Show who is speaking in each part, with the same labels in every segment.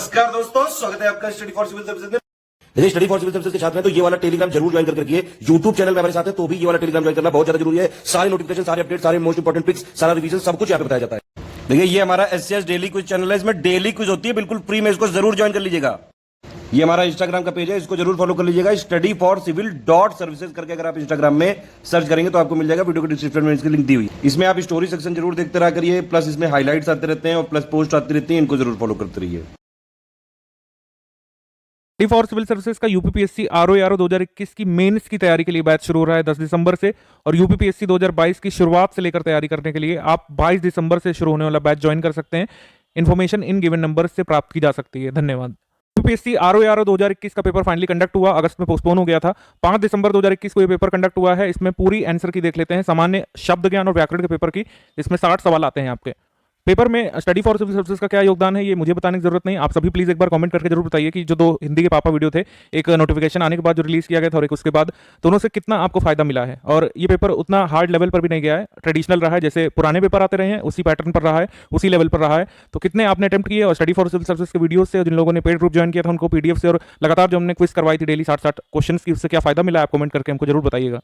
Speaker 1: नमस्कार दोस्तों, स्वागत है आपका स्टडी फॉर सिविल सर्विसेज में।
Speaker 2: यदि स्टडी फॉर सिविल सर्विसेज के छात्र हैं तो ये वाला टेलीग्राम जरूर ज्वाइन करके रखिए। यूट्यूब चैनल में हमारे साथ है तो भी ये वाला टेलीग्राम ज्वाइन करना बहुत ज्यादा जरूरी है। सारे नोटिफिकेशन, सारे अपडेट, सारे मोस्ट इंपोर्टेंट पिक्स, सारा रिवीजन सब कुछ यहाँ पे बताया जाता है। देखिए ये हमारा एससीएस डेली क्विज चैनल है, इसमें डेली क्विज होती है, बिल्कुल फ्री में, इसको जरूर ज्वाइन कर लीजिएगा। ये हमारा इंस्टाग्राम का पेज है, इसको जरूर फॉलो कर लीजिएगा। Study for civil dot services करके अगर आप इंस्टाग्राम में सर्च करेंगे तो आपको मिल जाएगा। वीडियो के डिस्क्रिप्शन में इसकी लिंक दी हुई। इसमें आप स्टोरी सेक्शन जरूर देखते रहा करिए, प्लस इसमें हाईलाइट्स आते रहते हैं और प्लस पोस्ट आती रहती है, इनको जरूर फॉलो करते रहिए।
Speaker 3: फॉर सिविल सर्विसेज का यूपीपीएससी आरओ 2021 की मेंस की तैयारी के लिए बैच शुरू हो रहा है 10 दिसंबर से, और यूपीपीएससी 2022 की शुरुआत से लेकर तैयारी करने के लिए आप 22 दिसंबर से शुरू होने वाला बैच ज्वाइन कर सकते हैं। इन्फॉर्मेशन इन गिवन नंबर से प्राप्त की जा सकती है। धन्यवाद। यूपीपीएससी आरओ 2021 का पेपर फाइनली कंडक्ट हुआ, अगस्त में पोस्टपोन हो गया था। 5 दिसंबर 2021 को ये पेपर कंडक्ट हुआ है। इसमें पूरी आंसर की देख लेते हैं, सामान्य शब्द ज्ञान और व्याकरण के पेपर की। इसमें 60 सवाल आते हैं आपके पेपर में। स्टडी फॉर सिविल सर्विसेज का क्या योगदान है ये मुझे बताने की जरूरत नहीं, आप सभी प्लीज एक बार कमेंट करके जरूर बताइए कि जो 2 हिंदी के पापा वीडियो थे, एक नोटिफिकेशन आने के बाद जो रिलीज किया गया था और एक उसके बाद, दोनों से कितना आपको फायदा मिला है। और ये पेपर उतना हार्ड लेवल पर भी नहीं गया है, ट्रेडिशनल रहा है, जैसे पुराने पेपर आते रहे हैं उसी पैटर्न पर रहा है, उसी लेवल पर रहा है। तो कितने आपने अटेम्प्ट किए, और स्टडी फॉर सिविल सर्विसेज के वीडियो से जिन लोगों ने पेड ग्रुप ज्वाइन किया था उनको पीडीएफ से, और लगातार जो हमने क्विज करवाई थी डेली 60 क्वेश्चन की, उससे क्या फायदा मिला, आप कमेंट करके हमको जरूर बताइएगा।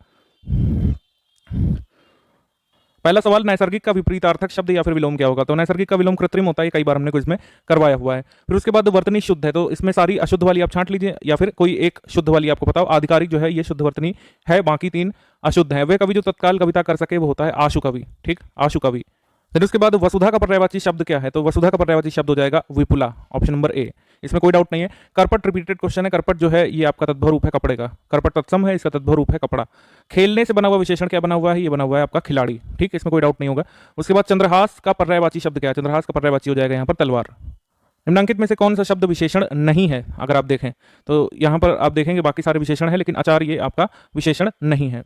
Speaker 3: पहला सवाल, नैसर्गिक का विपरीतार्थक शब्द या फिर विलोम क्या होगा। तो नैसर्गिक का विलोम कृत्रिम होता है, कई बार हमने क्विज में करवाया हुआ है। फिर उसके बाद वर्तनी शुद्ध है, तो इसमें सारी अशुद्ध वाली आप छांट लीजिए, या फिर कोई एक शुद्ध वाली आपको बताओ। आधिकारिक जो है ये शुद्ध वर्तनी है, बाकी 3 अशुद्ध है। वे कवि जो तत्काल कविता कर सके वो होता है आशु कवि। ठीक, आशु कवि। फिर उसके बाद वसुधा का पर्यायवाची शब्द क्या है। तो वसुधा का पर्यायवाची शब्द हो जाएगा विपुला, ऑप्शन नंबर ए। इसमें कोई डाउट नहीं है। करपट रिपीटेड क्वेश्चन है। करपट जो है ये आपका तद्भव रूप है कपड़े का। करपट तत्सम है, इसका तद्भव रूप है कपड़ा। खेलने से बना हुआ विशेषण क्या बना हुआ है, ये बना हुआ है आपका खिलाड़ी। ठीक, इसमें कोई डाउट नहीं होगा। उसके बाद चंद्रहास का पर्यायवाची शब्द क्या है। चंद्रहास का पर्यायवाची हो जाएगा यहाँ पर तलवार। निम्नांकित में से कौन सा शब्द विशेषण नहीं है, अगर आप देखें तो यहाँ पर आप देखेंगे बाकी सारे विशेषण है, लेकिन आचार्य ये आपका विशेषण नहीं है।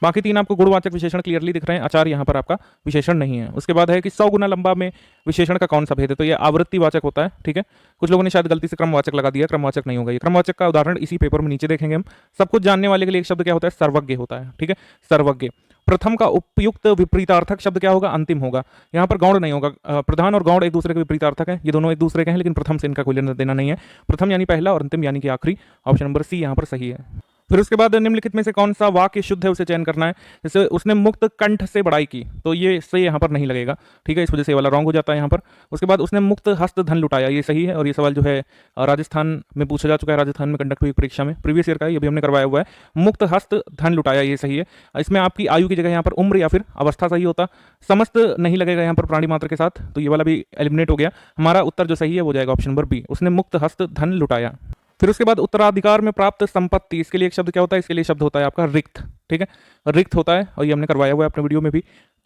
Speaker 3: बाकी 3 आपको गुणवाचक विशेषण क्लियरली दिख रहे हैं, आचार्य यहाँ पर आपका विशेषण नहीं है। उसके बाद है कि 100 गुना लंबा में विशेषण का कौन सा भेद है। तो ये आवृत्तिवाचक होता है। ठीक है, कुछ लोगों ने शायद गलती से क्रमवाचक लगा दिया, क्रमवाचक नहीं होगा ये। क्रमवाचक का उदाहरण इसी पेपर में नीचे देखेंगे हम। सब कुछ जानने वाले के लिए एक शब्द क्या होता है, सर्वज्ञ होता है। ठीक है, सर्वज्ञ। प्रथम का उपयुक्त विपरीतार्थक शब्द क्या होगा, अंतिम होगा। यहाँ पर गौण नहीं होगा। प्रधान और गौण एक दूसरे के विपरीतार्थक है, ये दोनों एक दूसरे के हैं, लेकिन प्रथम से इनका कोई लेना देना नहीं है। प्रथम यानी पहला और अंतिम यानी कि आखिरी। ऑप्शन नंबर सी यहाँ पर सही है। फिर उसके बाद निम्नलिखित में से कौन सा वाक्य शुद्ध है उसे चयन करना है। जैसे उसने मुक्त कंठ से बड़ाई की, तो ये से यहाँ पर नहीं लगेगा। ठीक है, इस वजह से ये वाला रॉन्ग हो जाता है यहाँ पर। उसके बाद उसने मुक्त हस्त धन लुटाया, ये सही है। और ये सवाल जो है राजस्थान में पूछा जा चुका है, राजस्थान में कंडक्ट हुई परीक्षा में, प्रीवियस ईयर का ये भी हमने करवाया हुआ है। मुक्त हस्त धन लुटाया, ये सही है। इसमें आपकी आयु की जगह यहाँ पर उम्र या फिर अवस्था सही होता। समस्त नहीं लगेगा यहाँ पर प्राणी मात्र के साथ, तो ये वाला भी एलिमिनेट हो गया। हमारा उत्तर जो सही है वो जाएगा ऑप्शन नंबर बी, उसने मुक्त हस्त धन लुटाया। फिर उसके बाद उत्तराधिकार में प्राप्त संपत्ति, इसके लिए एक शब्द क्या होता है, इसके लिए शब्द होता है आपका रिक्त। ठीक है, रिक्त होता है, और ये हमने करवाया हुआ है अपने वीडियो में भी।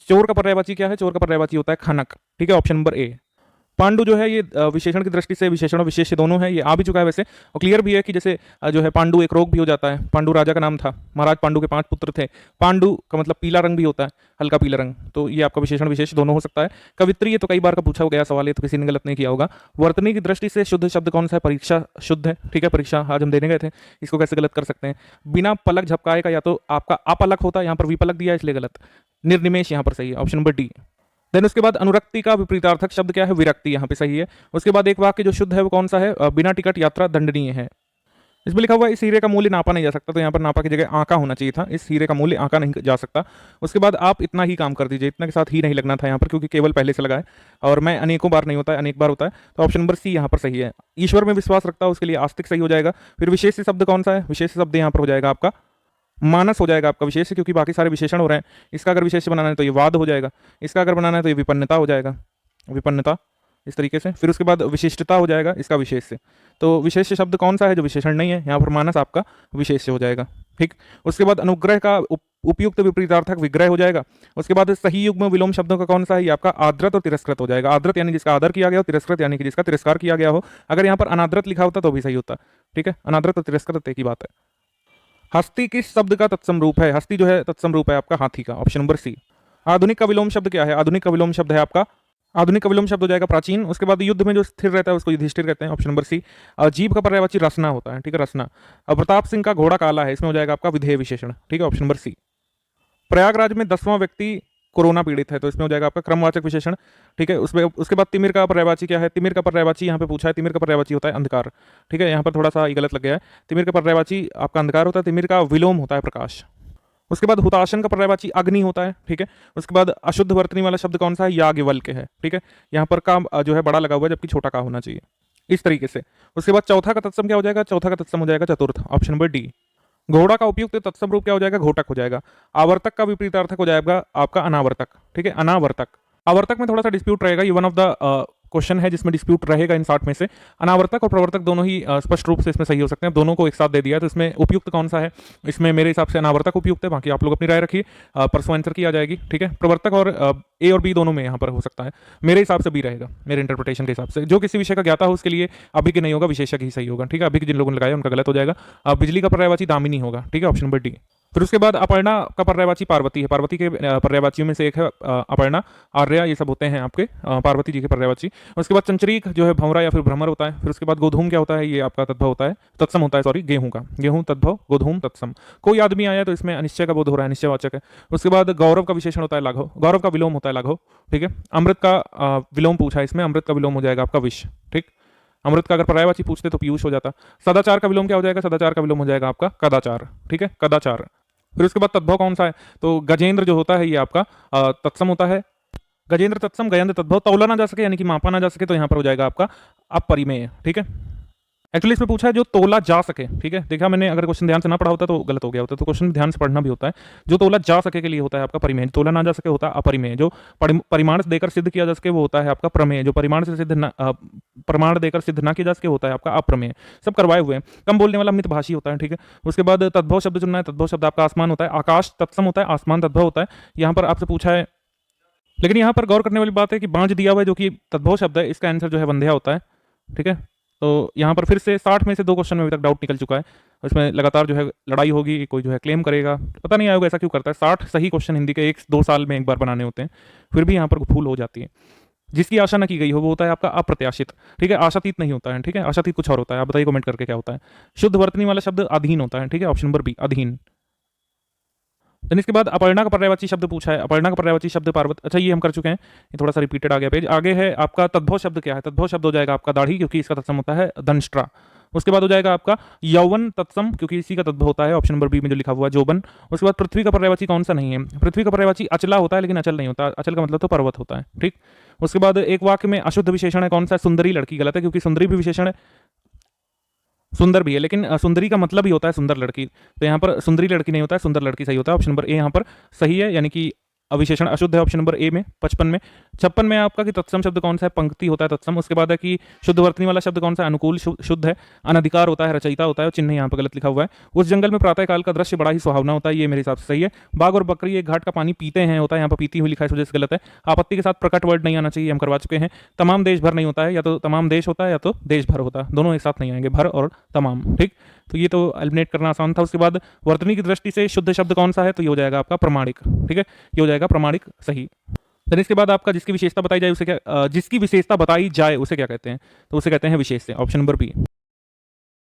Speaker 3: चोर का पर्यायवाची क्या है, चोर का पर्यायवाची होता है खनक। ठीक है, ऑप्शन नंबर ए। पांडु जो है ये विशेषण की दृष्टि से विशेषण और विशेष्य दोनों है, ये आ भी चुका है वैसे, और क्लियर भी है कि जैसे जो है पांडु एक रोग भी हो जाता है। पांडु राजा का नाम था, महाराज पांडु के 5 पुत्र थे। पांडु का मतलब पीला रंग भी होता है, हल्का पीला रंग, तो ये आपका विशेषण विशेष दोनों हो सकता है। कवित्री, ये तो कई बार का पूछा गया सवाल है, तो किसी ने गलत नहीं किया होगा। वर्तनी की दृष्टि से शुद्ध शब्द कौन सा है, परीक्षा शुद्ध है। ठीक है, परीक्षा आज हम देने गए थे, इसको कैसे गलत कर सकते हैं। बिना पलक झपकाए का या तो आपका अपलक होता है, यहाँ पर विपलक दिया है इसलिए गलत। निर्निमेष यहाँ पर सही है, ऑप्शन नंबर डी। देन उसके बाद अनुरक्ति का विपरीतार्थक शब्द क्या है, विरक्ति, यहाँ पे सही है। उसके बाद एक वाक्य जो शुद्ध है वो कौन सा है, बिना टिकट यात्रा दंडनीय है। इसमें लिखा हुआ है इस हीरे का मूल्य नापा नहीं जा सकता, तो यहाँ पर नापा की जगह आंका होना चाहिए था। इस हीरे का मूल्य आंका नहीं जा सकता। उसके बाद आप इतना ही काम कर दीजिए, इतना के साथ ही नहीं लगना था यहाँ पर, क्योंकि केवल पहले से लगा है, और मैं अनेकों बार नहीं होता है, अनेक बार होता है। तो ऑप्शन नंबर सी यहाँ पर सही है। ईश्वर में विश्वास रखता है, उसके लिए आस्तिक सही हो जाएगा। फिर विशेष शब्द कौन सा है, विशेष शब्द यहाँ पर हो जाएगा आपका मानस हो जाएगा आपका विशेष, क्योंकि बाकी सारे विशेषण हो रहे हैं। इसका अगर विशेष बनाना है तो ये वाद हो जाएगा, इसका अगर बनाना है तो ये विपन्नता हो जाएगा, विपन्नता इस तरीके से। फिर उसके बाद विशिष्टता हो जाएगा इसका विशेष से। तो विशेष शब्द कौन सा है जो विशेषण नहीं है, यहाँ पर मानस आपका विशेष से हो जाएगा। ठीक, उसके बाद अनुग्रह का उपयुक्त विपरीतार्थक विग्रह हो जाएगा। उसके बाद सही युग्म विलोम शब्दों का कौन सा है, ये आपका आदृत और तिरस्कृत हो जाएगा। आदृत यानी जिसका आदर किया गया हो, तिरस्कृत यानी कि जिसका तिरस्कार किया गया हो। अगर यहाँ पर अनादृत लिखा होता तो भी सही होता। ठीक है, अनादृत और तिरस्कृत एक ही बात है। हस्ती किस शब्द का तत्सम रूप है, हस्ती जो है तत्सम रूप है आपका हाथी का, ऑप्शन नंबर सी। आधुनिक का विलोम शब्द क्या है, आधुनिक का विलोम शब्द है आपका, आधुनिक का विलोम शब्द हो जाएगा प्राचीन। उसके बाद युद्ध में जो स्थिर रहता है उसको युधिष्ठिर कहते हैं, ऑप्शन नंबर सी। जीव का पर्यायवाची रसना होता है। ठीक है, रसना। प्रताप सिंह का घोड़ा काला है, इसमें हो जाएगा आपका विधेय विशेषण। ठीक है, ऑप्शन नंबर सी। प्रयागराज में 10वां व्यक्ति कोरोना पीड़ित है, तो इसमें हो जाएगा आपका क्रमवाचक विशेषण। ठीक है, उसमें उसके बाद तिमिर का पर्यायवाची क्या है? तिमिर का पर्यायवाची यहाँ पे पूछा है, तिमिर का पर्यायवाची होता है अंधकार। ठीक है, यहाँ पर थोड़ा सा ये गलत लग गया है। तिमिर का पर्यायवाची आपका अंधकार होता है, तिमिर का विलोम होता है प्रकाश। उसके बाद हुताशन का पर्यायवाची अग्नि होता है। ठीक है, उसके बाद अशुद्ध वर्तनी वाला शब्द कौन सा है? याज्ञवल्क्य है। ठीक है, यहाँ पर का जो है बड़ा लगा हुआ है, जबकि छोटा का होना चाहिए, इस तरीके से। उसके बाद चौथा का तत्सम क्या हो जाएगा? चौथा का तत्सम हो जाएगा चतुर्थ, ऑप्शन नंबर डी। घोड़ा का उपयुक्त तत्सम रूप क्या हो जाएगा? घोटक हो जाएगा। आवर्तक का विपरीतार्थक हो जाएगा आपका अनावर्तक। ठीक है, अनावर्तक। आवर्तक में थोड़ा सा डिस्प्यूट रहेगा, ये वन ऑफ द क्वेश्चन है जिसमें डिस्प्यूट रहेगा इन 60 में से। अनावर्तक और प्रवर्तक दोनों ही स्पष्ट रूप से इसमें सही हो सकते हैं, दोनों को एक साथ दे दिया है, तो इसमें उपयुक्त कौन सा है? इसमें मेरे हिसाब से अनावर्तक उपयुक्त है, बाकी आप लोग अपनी राय रखिए, परसों आंसर की आ जाएगी। ठीक है, प्रवर्तक और ए और बी दोनों में यहाँ पर हो सकता है, मेरे हिसाब से बी रहेगा, मेरे इंटरप्रिटेशन के हिसाब से। जो किसी विषय का ज्ञाता हो उसके लिए अभी के नहीं होगा, विशेषज्ञ ही सही होगा। ठीक है, अभी के जिन लोगों ने लगाया उनका गलत हो जाएगा। बिजली का पर्यायवाची दामिनी होगा। ठीक है, ऑप्शन नंबर डी। फिर उसके बाद अपर्णा का पर्यायवाची पार्वती है, पार्वती के पर्यायवाचियों में से एक है अपर्णा, आर्या, ये सब होते हैं आपके पार्वती जी के पर्यायवाची। उसके बाद चंचरीक जो है भंवरा या फिर भ्रमर होता है। फिर उसके बाद गोधूम क्या होता है? ये आपका तद्भव होता है, तत्सम होता है, सॉरी, गेहूं का, गेहूं तद्भव, गोधूम तत्सम। कोई आदमी आया तो इसमें अनिश्चय का बोध हो रहा है, निश्चयवाचक है। उसके बाद गौरव का विशेषण होता है लाघव, गौरव का विलोम होता है लाघव। ठीक है, अमृत का विलोम पूछा है इसमें, अमृत का विलोम हो जाएगा आपका विष। ठीक, अमृत का अगर पर्यायवाची पूछते तो पीयूष हो जाता। सदाचार का विलोम क्या हो जाएगा? सदाचार का विलोम हो जाएगा आपका कदाचार। ठीक है, कदाचार। फिर उसके बाद तद्भव कौन सा है? तो गजेंद्र जो होता है ये आपका तत्सम होता है, गजेंद्र तत्सम, गयंद्र तद्भव। तौला ना जा सके यानी कि मापा ना जा सके, तो यहाँ पर हो जाएगा आपका अपरिमेय। ठीक है, एक्चुअली इसमें पूछा है जो तोला जा सके। ठीक है, देखा मैंने, अगर क्वेश्चन ध्यान से ना पढ़ा होता तो गलत हो गया होता, तो क्वेश्चन ध्यान से पढ़ना भी होता है। जो तोला जा सके के लिए होता है आपका परिमेय, तोला ना जा सके होता है अपरिमेय। जो परिमाण से देकर सिद्ध किया जा सके वो होता है आपका प्रमेय, जो परिमाण से सिद्ध ना प्रमाण देकर सिद्ध ना किया जा सके होता है आपका अप्रमेय। सब करवाए हुए हैं। कम बोलने वाला मितभाषी होता है। ठीक है, उसके बाद तद्भव शब्द चुनना है, तद्भव शब्द आपका आसमान होता है, आकाश तत्सम होता है, आसमान तद्भव होता है। यहाँ पर आपसे पूछा है, लेकिन यहाँ पर गौर करने वाली बात है कि बांझ दिया हुआ है जो कि तद्भव शब्द है, इसका आंसर जो है वंध्या होता है। ठीक है, तो यहाँ पर फिर से 60 में से 2 क्वेश्चन में अभी तक डाउट निकल चुका है, इसमें लगातार जो है लड़ाई होगी, कोई जो है क्लेम करेगा, पता नहीं आएगा ऐसा क्यों करता है। 60 सही क्वेश्चन हिंदी के 1-2 साल में एक बार बनाने होते हैं, फिर भी यहाँ पर भूल हो जाती है। जिसकी आशा न की गई हो वो होता है आपका अप्रत्याशित। ठीक है, आशातीत नहीं होता है। ठीक है, आशातीत कुछ और होता है, आप बताइए कमेंट करके क्या होता है। शुद्ध वर्तनी वाला शब्द अधीन होता है। ठीक है, ऑप्शन नंबर बी, अधीन। देन इसके बाद अपर्णा का पर्यायवाची शब्द पूछा है, अपर्णा का पर्यायवाची शब्द पार्वत, अच्छा ये हम कर चुके हैं, ये थोड़ा सा रिपीटेड आ गया पेज। आगे है आपका तद्भव शब्द क्या है? तद्भव शब्द हो जाएगा आपका दाढ़ी, क्योंकि इसका तत्सम होता है दंष्ट्रा। उसके बाद हो जाएगा आपका यौवन तत्सम, क्योंकि इसी का तद्भव होता है, ऑप्शन नंबर बी में जो लिखा हुआ है जोबन। उसके बाद पृथ्वी का पर्यायवाची कौन सा नहीं है? पृथ्वी का पर्यायवाची अचला होता है, लेकिन अचल नहीं होता, अचल का मतलब तो पर्वत होता है। ठीक, उसके बाद एक वाक्य में अशुद्ध विशेषण है कौन सा? सुंदरी लड़की, गलत है, क्योंकि सुंदरी भी विशेषण है, सुंदर भी है, लेकिन सुंदरी का मतलब ही होता है सुंदर लड़की, तो यहाँ पर सुंदरी लड़की नहीं होता है, सुंदर लड़की सही होता है। ऑप्शन नंबर ए यहाँ पर सही है, यानी कि अविशेषण अशुद्ध है ऑप्शन नंबर ए में। 55 में 56 में आपका कि तत्सम शब्द कौन सा है? पंक्ति होता है तत्सम। उसके बाद है कि शुद्ध वर्तनी वाला शब्द कौन सा है? अनुकूल शुद्ध है। अनधिकार होता है, रचयिता होता है, चिन्ह यहाँ पर गलत लिखा हुआ है। उस जंगल में प्रातः काल का दृश्य बड़ा ही सुहावना होता है, ये मेरे हिसाब से सही है। बाघ और बकरी एक घाट का पानी पीते हैं होता है, यहाँ पर पीती हुई लिखा है, इस वजह से गलत है। आपत्ति के साथ प्रकट वर्ड नहीं आना चाहिए, हम करवा चुके हैं। तमाम देश भर नहीं होता है, या तो तमाम देश होता है या तो देश भर होता है, दोनों एक साथ नहीं आएंगे, भर और तमाम। ठीक, तो ये तो एलिमिनेट करना आसान था। उसके बाद वर्तनी की दृष्टि से शुद्ध शब्द कौन सा है? तो ये हो जाएगा आपका प्रमाणिक। ठीक है, ये हो जाएगा प्रमाणिक सही। फिर इसके बाद आपका जिसकी विशेषता बताई जाए उसे क्या, जिसकी विशेषता बताई जाए उसे क्या कहते हैं? तो उसे कहते हैं विशेष्य, ऑप्शन नंबर बी।